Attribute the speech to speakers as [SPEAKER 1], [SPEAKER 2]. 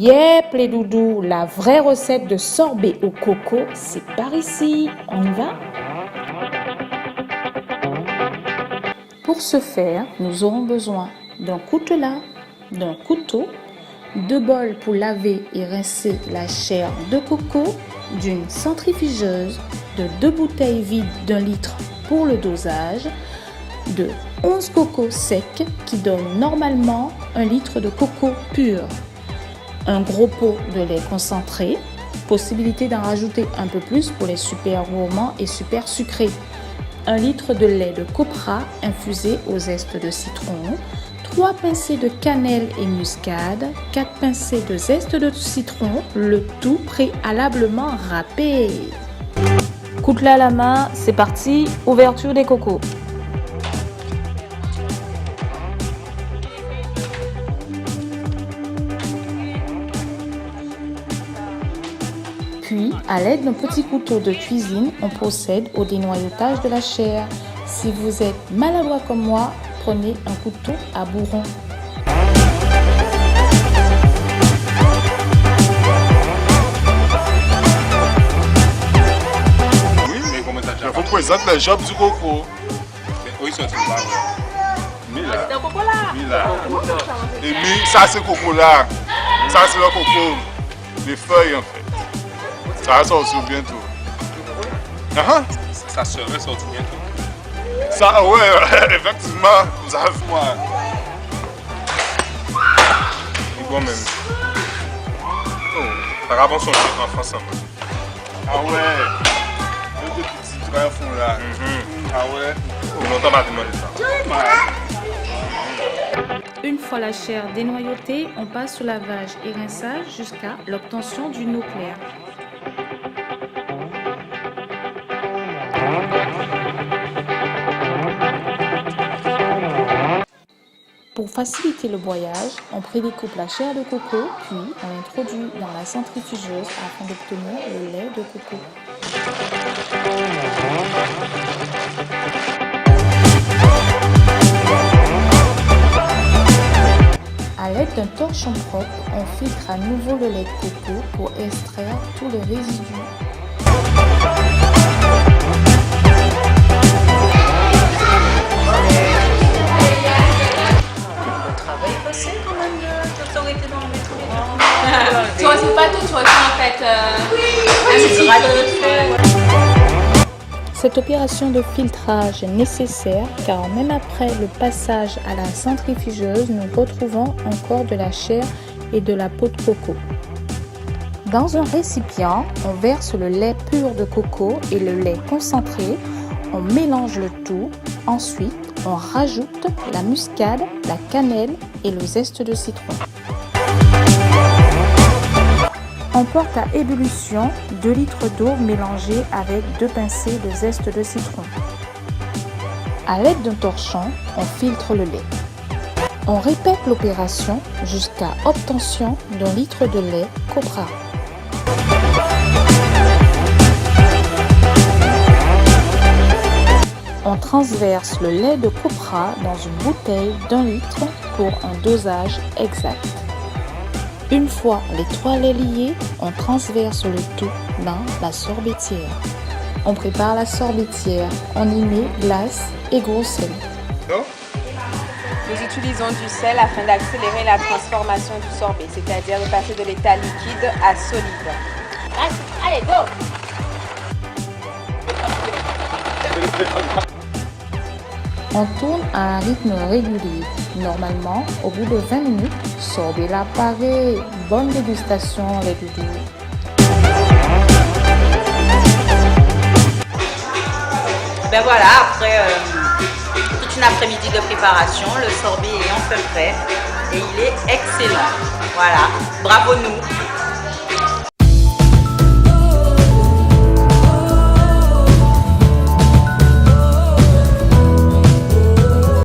[SPEAKER 1] Yep les doudous, la vraie recette de sorbet au coco, c'est par ici. On y va? Pour ce faire, nous aurons besoin d'un coutelas, d'un couteau, 2 bols pour laver et rincer la chair de coco, d'une centrifugeuse, de 2 bouteilles vides d'1 litre pour le dosage, de 11 cocos secs qui donnent normalement 1 litre de coco pur, un gros pot de lait concentré, possibilité d'en rajouter un peu plus pour les super gourmands et super sucrés, 1 litre de lait de copra infusé au zeste de citron, 3 pincées de cannelle et muscade, 4 pincées de zeste de citron, le tout préalablement râpé. Coutelas à la main, c'est parti, ouverture des cocos. Puis, à l'aide d'un petit couteau de cuisine, on procède au dénoyautage de la chair. Si vous êtes maladroit comme moi, prenez un couteau à bourron.
[SPEAKER 2] Oui, mais comment t'as déjà
[SPEAKER 3] Je vous présente les jambes du coco.
[SPEAKER 2] Oui, ça, tu vas.
[SPEAKER 3] Là. Et lui, ça c'est coco là. Ça c'est le coco. Les feuilles en fait. Ça va sortir bientôt.
[SPEAKER 2] Ça serait sorti bientôt.
[SPEAKER 3] Ça, ouais, effectivement, vous avez vu moi.
[SPEAKER 2] Et bon même. Oh, ça va bon son en français.
[SPEAKER 3] Ah ouais. Les petits trains font là. Ah ouais.
[SPEAKER 2] On n'entend pas demander ça.
[SPEAKER 1] Une fois la chair dénoyautée, on passe au lavage et rinçage jusqu'à l'obtention d'une eau claire. Pour faciliter le broyage, on prédécoupe la chair de coco, puis on introduit dans la centrifugeuse afin d'obtenir le lait de coco. A l'aide d'un torchon propre, on filtre à nouveau le lait de coco pour extraire tous les résidus.
[SPEAKER 4] Tu vois, c'est pas tout, tu vois, en fait. Un petit peu.
[SPEAKER 1] Cette opération de filtrage est nécessaire car même après le passage à la centrifugeuse, nous retrouvons encore de la chair et de la peau de coco. Dans un récipient, on verse le lait pur de coco et le lait concentré, on mélange le tout, ensuite on rajoute la muscade, la cannelle et le zeste de citron. On porte à ébullition 2 litres d'eau mélangée avec 2 pincées de zeste de citron. À l'aide d'un torchon, on filtre le lait. On répète l'opération jusqu'à obtention d'1 litre de lait copra. On transverse le lait de copra dans une bouteille d'1 litre pour un dosage exact. Une fois les 3 laits liés, on transverse le tout dans la sorbetière. On prépare la sorbetière, on y met glace et gros sel.
[SPEAKER 4] Nous utilisons du sel afin d'accélérer la transformation du sorbet, c'est-à-dire de passer de l'état liquide à solide. Allez, go!
[SPEAKER 1] On tourne à un rythme régulier. Normalement, au bout de 20 minutes, sorbet l'appareil. Bonne dégustation les doudous.
[SPEAKER 5] Ben voilà, après toute une après-midi de préparation, le sorbet est enfin prêt et il est excellent. Voilà, bravo nous.